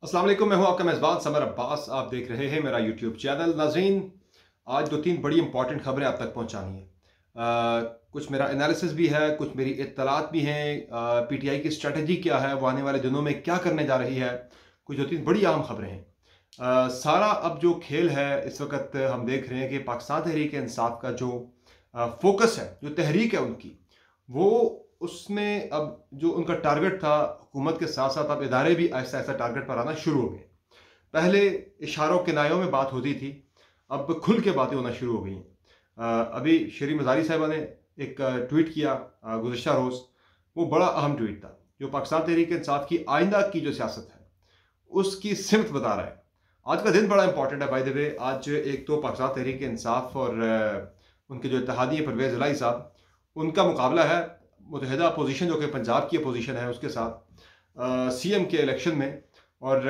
अस्सलाम वालेकुम, मैं हूं आपका मेज़बान समर अब्बास। आप देख रहे हैं मेरा यूट्यूब चैनल। नाज़रीन, आज दो तीन बड़ी इंपॉर्टेंट खबरें आप तक पहुंचानी है। कुछ मेरा एनालिसिस भी है, कुछ मेरी इत्तलात भी हैं। पीटीआई की स्ट्रेटजी क्या है, वो आने वाले दिनों में क्या करने जा रही है, कुछ दो तीन बड़ी अहम खबरें हैं। सारा अब जो खेल है इस वक्त हम देख रहे हैं कि पाकिस्तान तहरीक इंसाफ का जो फोकस है, जो तहरीक है उनकी, वो उसमें अब जो उनका टारगेट था, हुकूमत के साथ साथ अब इदारे भी ऐसा ऐसा टारगेट पर आना शुरू हो गए। पहले इशारों किनायों में बात होती थी, अब खुल के बातें होना शुरू हो गई हैं। अभी शरी मज़ारी साहबा ने एक ट्वीट किया गुज़िश्ता रोज़। वो बड़ा अहम ट्वीट था, जो पाकिस्तान तहरीक इंसाफ की आइंदा की जो सियासत है उसकी सिमत बता रहा है। आज का दिन बड़ा इंपॉर्टेंट है बाय द वे। आज एक तो पाकिस्तान तहरीक इंसाफ और उनके जो इत्तेहादी हैं परवेज़ इलाही साहब, उनका मुकाबला है मुत्तहिदा अपोजिशन जो कि पंजाब की अपोजिशन है उसके साथ सीएम के इलेक्शन में। और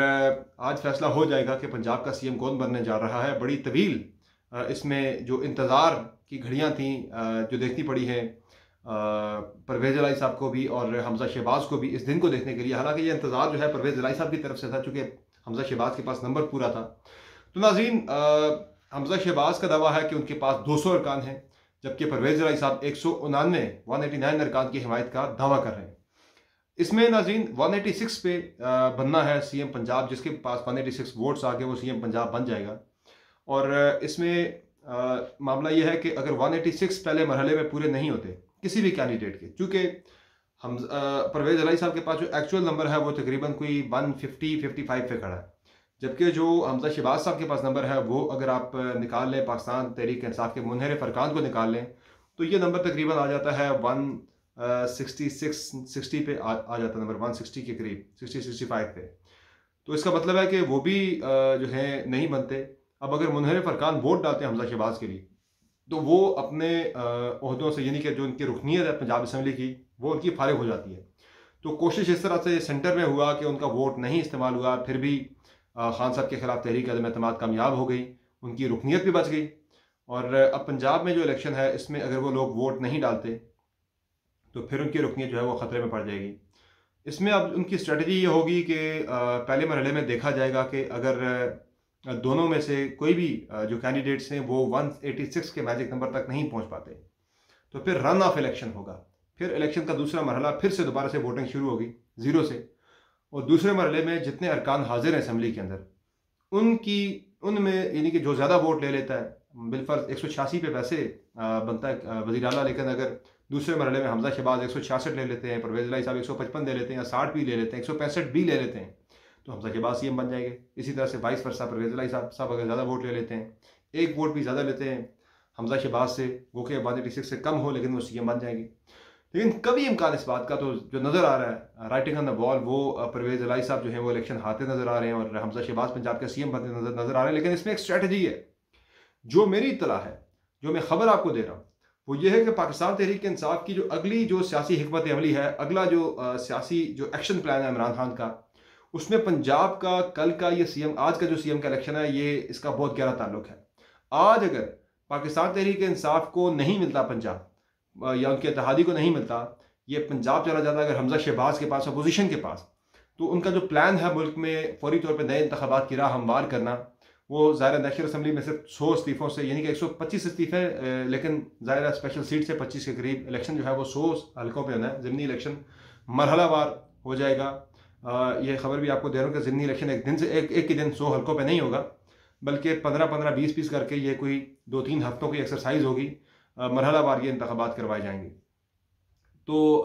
आज फैसला हो जाएगा कि पंजाब का सीएम कौन बनने जा रहा है। बड़ी तवील इसमें जो इंतज़ार की घड़ियां थी जो देखनी पड़ी हैं परवेज़ इलाही साहब को भी और हमजा शहबाज को भी इस दिन को देखने के लिए। हालांकि ये इंतज़ार जो है परवेज़ इलाही साहब की तरफ से था, चूँकि हमजा शहबाज के पास नंबर पूरा था। तो नाज़रीन, हमजा शहबाज का दावा है कि उनके पास 200 अरकान हैं, जबकि परवेज़ इलाही साहब 189 अरकान की हिमायत का दावा कर रहे हैं। इसमें नाज़रीन 186 पे बनना है सीएम पंजाब, जिसके पास 186 वोट्स आके वो सीएम पंजाब बन जाएगा। और इसमें मामला ये है कि अगर 186 पहले मरहले में पूरे नहीं होते किसी भी कैंडिडेट के, चूँकि हम परवेज़ इलाही साहब के पास जो एक्चुअल नंबर है वो तकरीबन कोई 150-55 पे खड़ा है, जबकि जो हमजा शहबाज साहब के पास नंबर है वो अगर आप निकाल लें, पाकिस्तान तहरीक इंसाफ के मुनहरिफ अरकान को निकाल लें, तो ये नंबर तकरीबन आ जाता है 166-60 पे आ जाता है, नंबर 160 के करीब, 60-65 पे। तो इसका मतलब है कि वो भी जो है नहीं बनते। अब अगर मुनहरिफ अरकान वोट डालते हैं हमजा शहबाज के लिए, तो वो अपने ओहदों से, यानी कि जो उनकी रुकनीत है पंजाब असम्बली की, वो उनकी फारिग हो जाती है। तो कोशिश इस तरह से सेंटर में हुआ कि उनका वोट नहीं इस्तेमाल हुआ, फिर भी खान साहब के खिलाफ तहरीक अदम एतमाद कामयाब हो गई, उनकी रुकनीत भी बच गई। और अब पंजाब में जो इलेक्शन है इसमें अगर वो लोग वोट नहीं डालते तो फिर उनकी रुकनीत जो है वो ख़तरे में पड़ जाएगी। इसमें अब उनकी स्ट्रेटजी ये होगी कि पहले मरहले में देखा जाएगा कि अगर दोनों में से कोई भी जो कैंडिडेट्स हैं वो 186 के मैजिक नंबर तक नहीं पहुंच पाते, तो फिर रन ऑफ इलेक्शन होगा। फिर इलेक्शन का दूसरा मरहला, फिर से दोबारा से वोटिंग शुरू होगी ज़ीरो से। और दूसरे मरहले में जितने अरकान हाजिर हैं असम्बली के अंदर, उनकी उनमें यानी कि जो ज़्यादा वोट ले लेता है, बिलफर्ज 186 पे वैसे बनता है वज़ीर आला, लेकिन अगर दूसरे मरहले में हमजा शहबाज 166 ले लेते हैं, परवेज़ इलाही साहब 155 ले लेते हैं, या 60 भी ले लेते हैं, 165 भी ले लेते हैं, तो हमजा शहबाज सीएम बन जाएंगे। इसी तरह से वाइस वर्सा, परवेज़ इलाही साहब अगर ज़्यादा वोट ले लेते हैं, एक वोट भी ज़्यादा लेते हैं हमजा शहबाज से, वो कि 186 से कम हो, लेकिन वो सीएम बन जाएंगे। लेकिन कभी इम्कान इस बात का तो जो नज़र आ रहा है राइटिंग ऑन द वॉल, वो परवेज़ इलाही साहब जो है वो इलेक्शन हारते नज़र आ रहे हैं और हमजा शहबाज पंजाब के सीएम बनते नज़र आ रहे हैं। लेकिन इसमें एक स्ट्रैटेजी है, जो मेरी इत्तला है, जो मैं खबर आपको दे रहा हूँ, वो ये है कि पाकिस्तान तहरीक इंसाफ की जो अगली जो सियासी हिकमत अमली है, अगला जो सियासी जो एक्शन प्लान है इमरान खान का, उसमें पंजाब का कल का ये सीएम, आज का जो सीएम का इलेक्शन है, ये इसका बहुत गहरा ताल्लुक है। आज अगर पाकिस्तान तहरीक इंसाफ को नहीं मिलता पंजाब, या उनके इत्तेहादी को नहीं मिलता, ये पंजाब चला जाता अगर हमजा शहबाज के पास, अपोजिशन के पास, तो उनका जो प्लान है मुल्क में फौरी तौर पर नए इंतखाबात की राह हमवार करना, वो ज़ाहिर नेशनल असम्बली में सिर्फ 100 इस्तीफ़ों से, यानी कि 125 इस्तीफ़े, लेकिन ज़ाहिर स्पेशल सीट से 25 के करीब इलेक्शन जो है वो 100 हल्कों पे होना है। ज़िमनी इलेक्शन मरहलावार हो जाएगा। ये खबर भी आपको दे रहा हूँ कि ज़िमनी इलेक्शन एक दिन से एक ही दिन 100 हल्कों पे नहीं होगा, बल्कि 15-15, 20-20 करके ये कोई 2-3 हफ्तों की एक्सरसाइज होगी। मरहलावार ये इंतखाबात करवाए जाएंगे। तो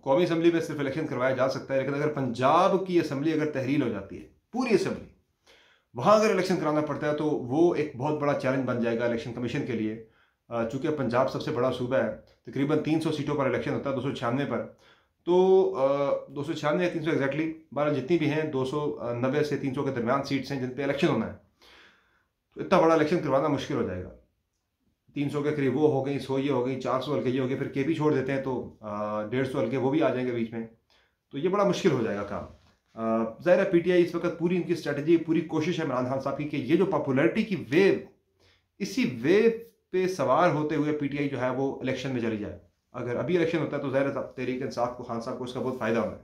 कौमी असम्बली में सिर्फ इलेक्शन करवाया जा सकता है, लेकिन अगर पंजाब की असम्बली अगर तहरील हो जाती है, पूरी असम्बली, वहाँ अगर इलेक्शन कराना पड़ता है, तो वो एक बहुत बड़ा चैलेंज बन जाएगा इलेक्शन कमीशन के लिए। चूँकि पंजाब सबसे बड़ा सूबा है, तकरीबन 300 सीटों पर इलेक्शन होता है, 296 पर। तो 296 या 300 एग्जैक्टली, बारह जितनी भी हैं, 290 से 300 के दरमियान सीट्स हैं जिन पर इलेक्शन होना है। तो इतना बड़ा इलेक्शन करवाना मुश्किल हो जाएगा। 300 के करीब वो हो गई, 100 ये हो गई, 400 हल्के ये हो गए, फिर केपी छोड़ देते हैं तो 150 हल्के वो भी आ जाएंगे बीच में। तो ये बड़ा मुश्किल हो जाएगा काम। ज़ाहिर है पीटीआई इस वक्त पूरी इनकी स्ट्रेटजी, पूरी कोशिश है इमरान खान साहब की कि ये जो पॉपुलैरिटी की वेव, इसी वेव पे सवार होते हुए पीटीआई जो है वो इलेक्शन में चली जाए। अगर अभी इलेक्शन होता है तो ज़ाहिर है तहरीक इंसाफ को, खान साहब को उसका बहुत फ़ायदा होना है।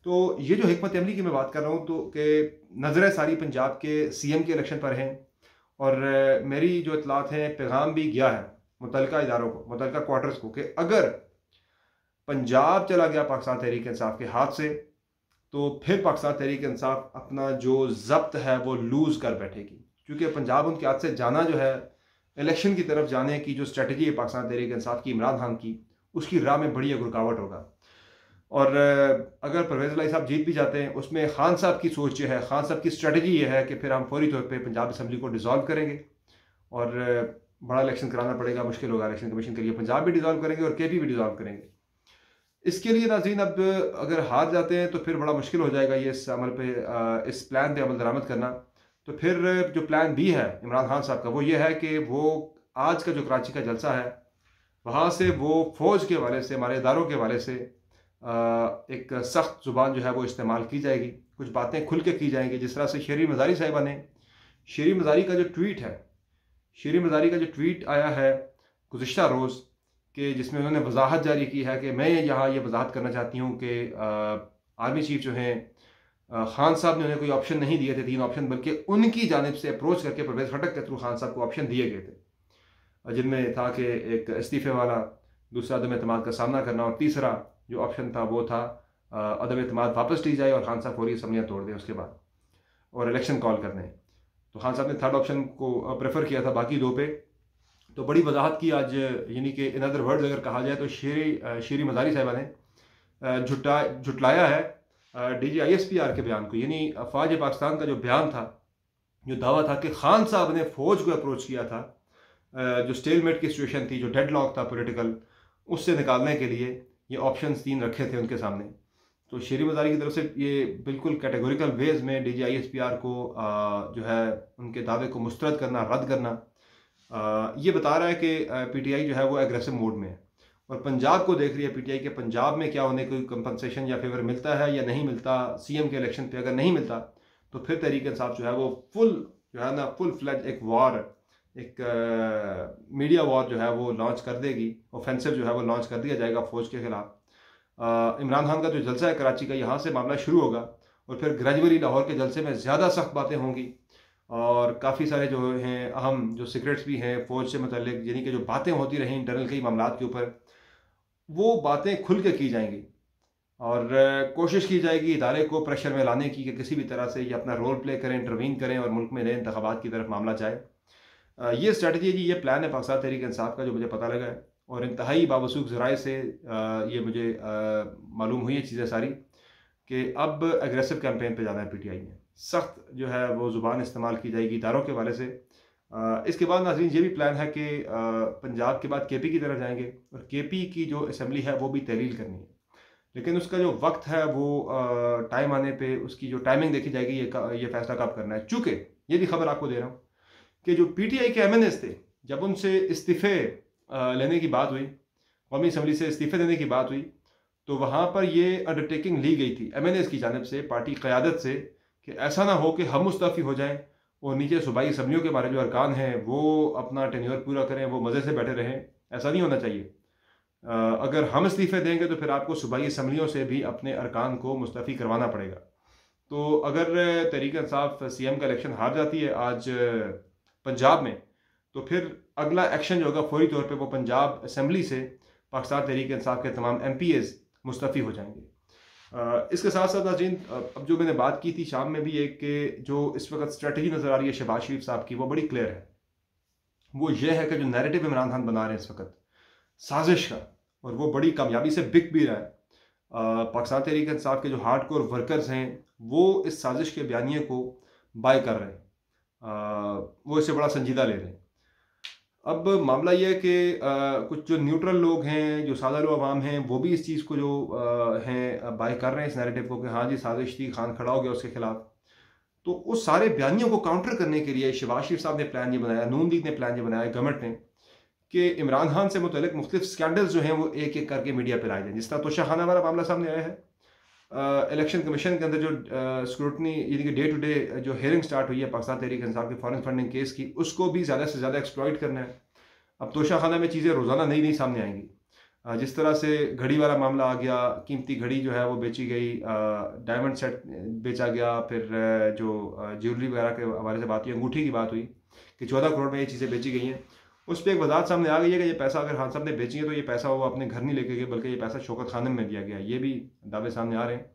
तो ये जो हिकमत अमली की मैं बात कर रहा हूँ, तो कि नज़रें सारी पंजाब के सीएम के इलेक्शन पर हैं, और मेरी जो इतलात हैं, पैगाम भी गया है मुतलका इदारों को, मुतलका क्वार्टर्स को, कि अगर पंजाब चला गया पाकिस्तान तहरीक इंसाफ के हाथ से, तो फिर पाकिस्तान तहरीक इंसाफ अपना जो जब्त है वो लूज़ कर बैठेगी, क्योंकि पंजाब उनके हाथ से जाना जो है, इलेक्शन की तरफ जाने की जो स्ट्रेटजी है पाकिस्तान तहरीक इंसाफ की, इमरान खान की, उसकी राह में बड़ी एक रुकावट होगा। और अगर परवेज़ इलाही साहब जीत भी जाते हैं, उसमें खान साहब की सोच ये है, खान साहब की स्ट्रेटजी ये है कि फिर हम फौरी तौर पे पंजाब असम्बली को डिज़ोल्व करेंगे और बड़ा इलेक्शन कराना पड़ेगा, मुश्किल होगा इलेक्शन कमीशन के लिए। पंजाब भी डिज़ोल्व करेंगे और केपी भी डिज़ोल्व करेंगे। इसके लिए नाज़रीन, अब अगर हार जाते हैं तो फिर बड़ा मुश्किल हो जाएगा ये इस अमल पे, इस प्लान पे अमल दरामद करना। तो फिर जो प्लान बी है इमरान खान साहब का, वो ये है कि वो आज का जो कराची का जलसा है, वहाँ से वो फ़ौज के हवाले से, हमारे इदारों के हवाले से एक सख्त ज़ुबान जो है वो इस्तेमाल की जाएगी, कुछ बातें खुल के की जाएंगी। जिस तरह से शेरी मज़ारी साहिबा ने, शेरी मज़ारी का जो ट्वीट है, शेरी मज़ारी का जो ट्वीट आया है गुज़िश्ता रोज़, कि जिसमें उन्होंने वजाहत जारी की है कि मैं यहाँ ये वजाहत करना चाहती हूँ कि आर्मी चीफ जो हैं, खान साहब ने उन्हें कोई ऑप्शन नहीं दिए थे, 3 ऑप्शन, बल्कि उनकी जानिब से अप्रोच करके परवेज़ खटक के थ्रू खान साहब को ऑप्शन दिए गए थे, जिनमें था कि एक इस्तीफ़े वाला, दूसरा अदम एतमाद का सामना करना, और तीसरा जो ऑप्शन था वो था अदम एतमाद वापस ली जाए और खान साहब फौरी असम्बलियाँ तोड़ दें उसके बाद, और इलेक्शन कॉल करने। तो खान साहब ने थर्ड ऑप्शन को प्रेफर किया था बाकी 2 पे। तो बड़ी वजाहत की आज, यानी कि इन अदर वर्ड्स अगर कहा जाए तो शेरी मज़ारी साहिबा ने झुटलाया है DGISPR के बयान को, यानी अफवाज पाकिस्तान का जो बयान था, जो दावा था कि खान साहब ने फ़ौज को अप्रोच किया था, जो स्टेलमेट की सिचुएशन थी, जो डेडलॉक था पॉलिटिकल, उससे निकालने के लिए ये ऑप्शंस 3 रखे थे उनके सामने। तो शेरी मज़ारी की तरफ से ये बिल्कुल कैटेगोरिकल वेज में DGISPR को जो है उनके दावे को मुस्तरद करना, रद्द करना, ये बता रहा है कि PTI जो है वो एग्रेसिव मोड में है, और पंजाब को देख रही है PTI के पंजाब में क्या होने, कोई कंपनसेशन या फेवर मिलता है या नहीं मिलता CM के इलेक्शन पे। अगर नहीं मिलता तो फिर तहरीक इंसाफ जो है वो फुल फ्लैज एक वॉर, एक मीडिया वॉर जो है वो लॉन्च कर देगी, ऑफेंसिव जो है वो लॉन्च कर दिया जाएगा फ़ौज के खिलाफ। इमरान खान का जो जलसा है कराची का, यहाँ से मामला शुरू होगा, और फिर ग्रेजुअली लाहौर के जलसे में ज़्यादा सख्त बातें होंगी, और काफ़ी सारे जो हैं अहम जो सीक्रेट्स भी हैं फ़ौज से मुतल्लिक, यानी कि जो बातें होती रहीं इंटरनल कई मामलात के ऊपर, वो बातें खुल के की जाएंगी, और कोशिश की जाएगी इदारे को प्रेशर में लाने की कि किसी भी तरह से ये अपना रोल प्ले करें, इंटरवीन करें, और मुल्क में नए इंतखाबात की तरफ मामला जाए। ये स्ट्रेटजी जी, ये प्लान है पाकिस्तान तहरीक इंसाफ का, जो मुझे पता लगा है, और इंतहाई बावसूख ज़राए से ये मुझे मालूम हुई है चीज़ें सारी, कि अब एग्रेसिव कैंपेन पे जाना है PTI में, सख्त जो है वो ज़ुबान इस्तेमाल की जाएगी इदारों के हवाले से। इसके बाद नाज़रीन ये भी प्लान है कि पंजाब के बाद KP की तरफ जाएंगे, और KP की जो असम्बली है वो भी तहलील करनी है, लेकिन उसका जो वक्त है वो टाइम आने पे उसकी जो टाइमिंग देखी जाएगी, ये फैसला कब करना है। चूँकि ये भी खबर आपको दे रहा हूँ कि जो PTI के MNAs थे, जब उनसे इस्तीफ़े लेने की बात हुई, कौमी असम्बली से इस्तीफ़े देने की बात हुई, तो वहाँ पर ये अंडरटेकिंग ली गई थी MNAs की जानिब से, पार्टी क़यादत से, कि ऐसा ना हो कि हम मुस्तफ़ी हो जाएं और नीचे सूबाई असम्बलियों के हमारे जो अरकान हैं वो अपना टेन्योर पूरा करें, वो मज़े से बैठे रहें। ऐसा नहीं होना चाहिए। अगर हम इस्तीफ़े देंगे तो फिर आपको सूबाई असम्बलियों से भी अपने अरकान को मुस्तफ़ी करवाना पड़ेगा। तो अगर तहरीक इंसाफ CM का इलेक्शन हार जाती है आज पंजाब में, तो फिर अगला एक्शन जो होगा फौरी तौर पे वो पंजाब असम्बली से पाकिस्तान तहरीक इंसाफ के तमाम MPs मुस्तफ़ी हो जाएंगे। इसके साथ साथ नाज़रीन, अब जो मैंने बात की थी शाम में भी, एक कि जो इस वक्त स्ट्रेटजी नज़र आ रही है शहबाज शरीफ साहब की, वो बड़ी क्लियर है। वो ये है कि जो नैरेटिव इमरान खान बना रहे हैं इस वक्त साजिश का, और वो बड़ी कामयाबी से बिक भी रहा है। पाकिस्तान तहरीक इंसाफ के जो हार्ड कोर वर्कर्स हैं वो इस साजिश के बयानिए को बाय कर रहे हैं, वो इसे बड़ा संजीदा ले रहे हैं। अब मामला ये है कि कुछ जो न्यूट्रल लोग हैं, जो सादा लो अवाम हैं, वो भी इस चीज़ को जो हैं बाय कर रहे हैं इस नैरेटिव को, कि हाँ जी साजिश थी, खान खड़ा हो गया उसके खिलाफ। तो उस सारे बयानियों को काउंटर करने के लिए शहबाज शरीफ साहब ने प्लान ये बनाया, नून लीग ने प्लान ये बनाया, गवर्नमेंट ने, कि इमरान खान से मुतल्लिक मुख्तलिफ स्कैंडल्स जो हैं वो एक एक करके मीडिया पर लाए जाए। जिस तरह तोशाखाना वाला मामला सामने आया है, इलेक्शन कमीशन के अंदर जो स्क्रूटनी, यानी कि डे टू डे जो हेयरिंग स्टार्ट हुई है पाकिस्तान तहरीक इंसाफ के फॉरेन फंडिंग केस की, उसको भी ज़्यादा से ज़्यादा एक्सप्लॉइट करना है। अब तोशाखाना में चीज़ें रोज़ाना नई नई सामने आएंगी। जिस तरह से घड़ी वाला मामला आ गया, कीमती घड़ी जो है वो बेची गई, डायमंड सेट बेचा गया, फिर जो ज्वेलरी वगैरह के हवाले से बात हुई, अंगूठी की बात हुई कि 14 करोड़ में ये चीज़ें बेची गई हैं। उस पर एक वजाहत सामने आ गई है कि ये पैसा अगर खान साहब ने बेची है तो ये पैसा वो अपने घर नहीं लेके गए, बल्कि ये पैसा शौकत खानम में दिया गया। ये भी दावे सामने आ रहे हैं।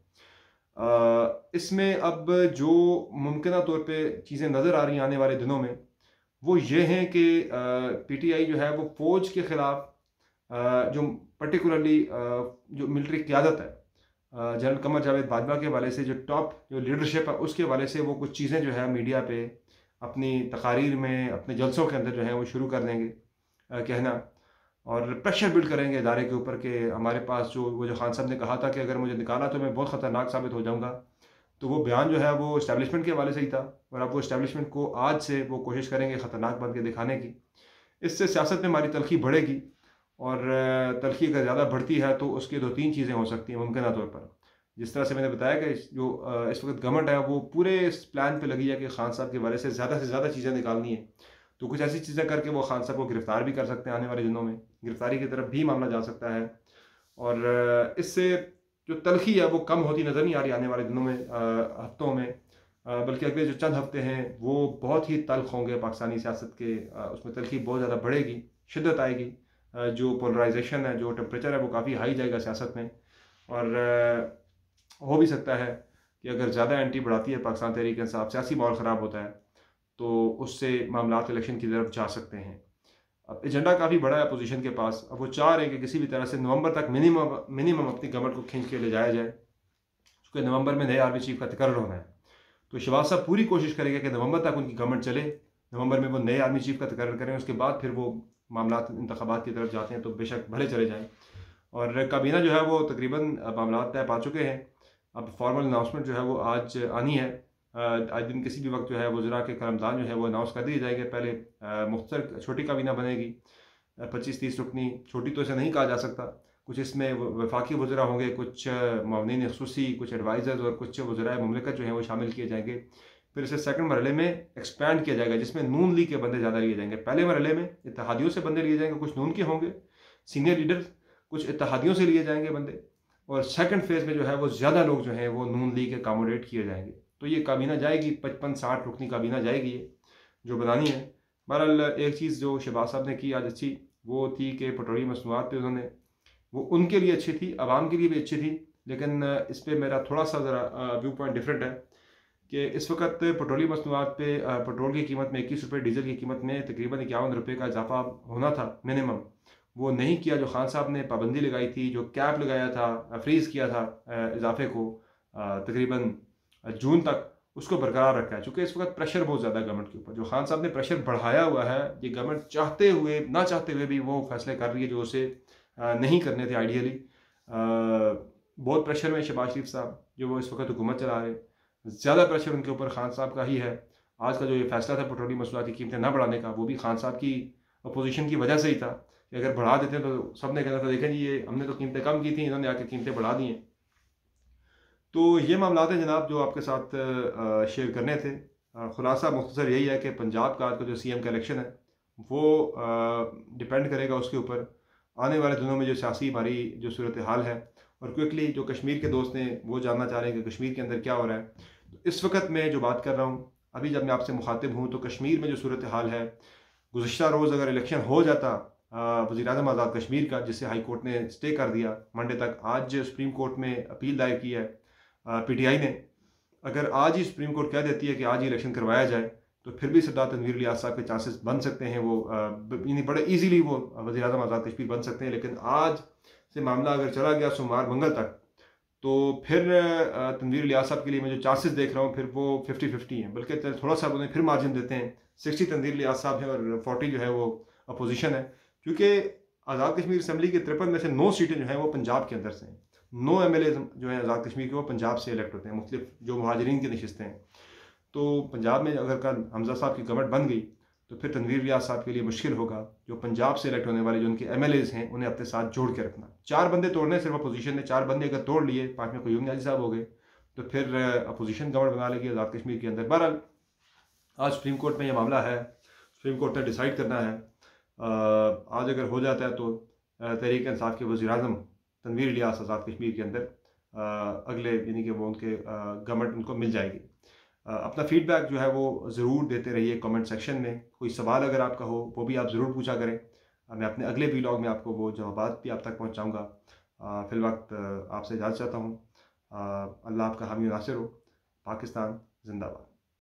इसमें अब जो मुमकिन तौर पे चीज़ें नज़र आ रही हैं आने वाले दिनों में, वो ये हैं कि पीटीआई जो है वो फ़ौज के ख़िलाफ़ जो पर्टिकुलरली जो मिलिट्री क़यादत है, जनरल कमर जावेद बाजवा के हवाले से, जो टॉप जो लीडरशिप है उसके हवाले से वो कुछ चीज़ें जो है मीडिया पे अपनी तकारीर में, अपने जलसों के अंदर जो है वो शुरू कर देंगे कहना, और प्रेशर बिल्ड करेंगे इदारे के ऊपर कि हमारे पास जो खान साहब ने कहा था कि अगर मुझे निकाला तो मैं बहुत ख़तरनाक साबित हो जाऊँगा। तो वो बयान जो है वो इस्टेब्लिशमेंट के हवाले से ही था, और अब वो इस्टेब्लिशमेंट को आज से वो कोशिश करेंगे ख़तरनाक बन के दिखाने की। इससे सियासत में हमारी तलखी बढ़ेगी, और तलखी अगर ज़्यादा बढ़ती है तो उसकी 2-3 चीज़ें हो सकती हैं मुमकिन तौर पर। जिस तरह से मैंने बताया कि इस वक्त गवर्नमेंट है वो पूरे इस प्लान पे लगी है कि खान साहब के हवाले से ज़्यादा चीज़ें निकालनी है। तो कुछ ऐसी चीज़ें करके वो खान साहब को गिरफ़्तार भी कर सकते हैं आने वाले दिनों में, गिरफ़्तारी की तरफ भी मामला जा सकता है। और इससे जो तलखी है वो कम होती नज़र नहीं आ रही आने वाले दिनों में, हफ्तों में, बल्कि अगले जो चंद हफ्ते हैं वो बहुत ही तल्ख होंगे पाकिस्तानी सियासत के। उसमें तलखी बहुत ज़्यादा बढ़ेगी, शिद्दत आएगी, जो पोलराइजेशन है, जो टेम्परेचर है वो काफ़ी हाई जाएगा सियासत में। और हो भी सकता है कि अगर ज़्यादा एंटी बढ़ाती है पाकिस्तान तहरीक इंसाफ, सियासी माहौल ख़राब होता है, तो उससे मामलात इलेक्शन की तरफ जा सकते हैं। अब एजेंडा काफ़ी बड़ा है अपोजिशन के पास। अब वो चाह रहे हैं कि किसी भी तरह से नवंबर तक मिनिमम अपनी गवर्नमेंट को खींच के ले जाया जाए, क्योंकि नवंबर में नए आर्मी चीफ का तकर्रुर होना है। तो शहबाज साहब पूरी कोशिश करेंगे कि नवंबर तक उनकी गवर्नमेंट चले, नवंबर में वो नए आर्मी चीफ का तकर्रुर करें, उसके बाद फिर वो मामलात इंतखाबात की तरफ जाते हैं तो बेशक भले चले जाएँ। और काबीना जो है वो तकरीबन मामलात तय पा चुके हैं। अब फॉर्मल अनाउंसमेंट जो है वो आज आनी है। आज दिन किसी भी वक्त जो है वज़रा के कर्मदान जो है वो अनाउंस कर दिए जाएंगे। पहले मुख्तसर छोटी काबीना बनेगी, 25-30 रुकनी। छोटी तो इसे नहीं कहा जा सकता। कुछ इसमें वफाकी वज़रा होंगे, कुछ मुआवनीन ख़ुसूसी, कुछ एडवाइज़र्स और कुछ वज़राए मुमलिकत जो हैं वो शामिल किए जाएंगे। फिर इसे सेकंड मरहले में एक्सपैंड किया जाएगा, जिसमें नून लीग के बंदे ज़्यादा लिए जाएंगे। पहले मरहले में इत्तेहादियों से बंदे लिए जाएंगे, कुछ नून के होंगे सीनियर लीडर, कुछ इत्तेहादियों से लिए जाएंगे बंदे, और सेकंड फेज़ में जो है वो ज़्यादा लोग जो हैं वो नून लीग के अकोमोडेट किए जाएंगे। तो ये काबीना जाएगी, 55-60 रुकनी काबीना जाएगी ये जो बनानी है। बहरहाल एक चीज़ जो शहबाज साहब ने की आज अच्छी, वो थी कि पेट्रोलियम मसनूआत पे उन्होंने, वो उनके लिए अच्छी थी, आवाम के लिए भी अच्छी थी, लेकिन इस पर मेरा थोड़ा सा ज़रा व्यू पॉइंट डिफरेंट है कि इस वक्त पेट्रोलियम मसनूआत पे पेट्रोल की कीमत में 21 रुपये, डीजल की कीमत में तकरीबन 51 रुपये का इजाफा होना था मिनिमम, वो नहीं किया। जो खान साहब ने पाबंदी लगाई थी, जो कैप लगाया था, फ्रीज़ किया था इजाफे को तकरीबन जून तक, उसको बरकरार रखा है। चूँकि इस वक्त प्रेशर बहुत ज़्यादा गवर्नमेंट के ऊपर, जो खान साहब ने प्रेशर बढ़ाया हुआ है, ये गवर्नमेंट चाहते हुए ना चाहते हुए भी वो फैसले कर रही है जो उसे नहीं करने थे आइडियली। बहुत प्रेशर में शहबाज शरीफ साहब जो वो इस वक्त हुकूमत चला रहे, ज़्यादा प्रेशर उनके ऊपर खान साहब का ही है। आज का जो ये फैसला था पेट्रोलियम मसनूआत की कीमतें ना बढ़ाने का, वो भी खान साहब की अपोजिशन की वजह से ही था कि अगर बढ़ा देते हैं तो सब ने कहना था देखें जी ये हमने तो कीमतें कम की थी, इन्होंने आके कीमतें बढ़ा दी हैं। तो ये मामलात हैं जनाब जो आपके साथ शेयर करने थे। खुलासा मुख्तसर यही है कि पंजाब का आज का जो CM का इलेक्शन है वो डिपेंड करेगा उसके ऊपर आने वाले दिनों में जो सियासी हमारी जो सूरत हाल है। और क्विकली जो कश्मीर के दोस्त हैं वो जानना चाह रहे हैं कि कश्मीर के अंदर क्या हो रहा है। तो इस वक्त मैं जो बात कर रहा हूँ, अभी जब मैं आपसे मुखातिब हूँ, तो कश्मीर में जो सूरत हाल है, गुज़िश्ता रोज़ अगर इलेक्शन हो जाता वज़ीर-ए-आज़म आज़ाद कश्मीर का, जिसे हाई कोर्ट ने स्टे कर दिया मंडे तक, आज सुप्रीम कोर्ट में अपील दायर की है PTI ने, अगर आज ही सुप्रीम कोर्ट कह देती है कि आज ही इलेक्शन करवाया जाए, तो फिर भी सरदार तनवीर इलियास साहब के चांसेस बन सकते हैं। वो यानी बड़े इजीली वो वज़ीर-ए-आज़म आज़ाद कश्मीर बन सकते हैं। लेकिन आज से मामला अगर चला गया सोमवार मंगल तक, तो फिर तनवीर इलियास साहब के लिए मैं जो चांसेस देख रहा हूँ फिर वो 50-50 हैं। बल्कि थोड़ा सा उन्हें फिर मार्जिन देते हैं, 60 तनवीर इलियास साहब है और 40 जो है वो अपोजिशन है। क्योंकि आज़ाद कश्मीर असम्बली के 53 में से 9 सीटें जो हैं वो पंजाब के अंदर से हैं। 9 MLA जो हैं आज़ाद कश्मीर के वो पंजाब से इलेक्ट होते हैं, मुख्तलिफ जो मुहाजिरीन की नशिस्तें हैं। तो पंजाब में अगर कल हमजा साहब की गवर्नमेंट बन गई तो फिर तनवीर इलियास साहब के लिए मुश्किल होगा जो पंजाब से इलेक्ट होने वाले जो उनके MLAs हैं उन्हें अपने साथ जोड़ के रखना। 4 बंदे तोड़ने सिर्फ अपोजिशन ने, 4 बंदे अगर तोड़ लिए, 5वें क़य्यूम न्याज़ी साहब हो गए, तो फिर अपोजिशन गवर्नमेंट बना लेगी आज़ाद कश्मीर के अंदर। बहरहाल आज सुप्रीम कोर्ट में यह मामला है, सुप्रीम कोर्ट ने डिसाइड करना है। आज अगर हो जाता है तो तहरीक इंसाफ के वज़ीर-ए-आज़म तनवीर इलियास आज़ाद कश्मीर के अंदर अगले यानी कि वो उनके गवर्नमेंट उनको मिल जाएगी। अपना फीडबैक जो है वो ज़रूर देते रहिए कमेंट सेक्शन में। कोई सवाल अगर आपका हो वो भी आप ज़रूर पूछा करें। मैं अपने अगले व्लॉग में आपको वो जवाबात भी आप तक पहुँचाऊँगा। फ़िलवक़्त आपसे इजाज़त चाहता हूँ। अल्लाह आपका हामी नासिर हो। पाकिस्तान ज़िंदाबाद।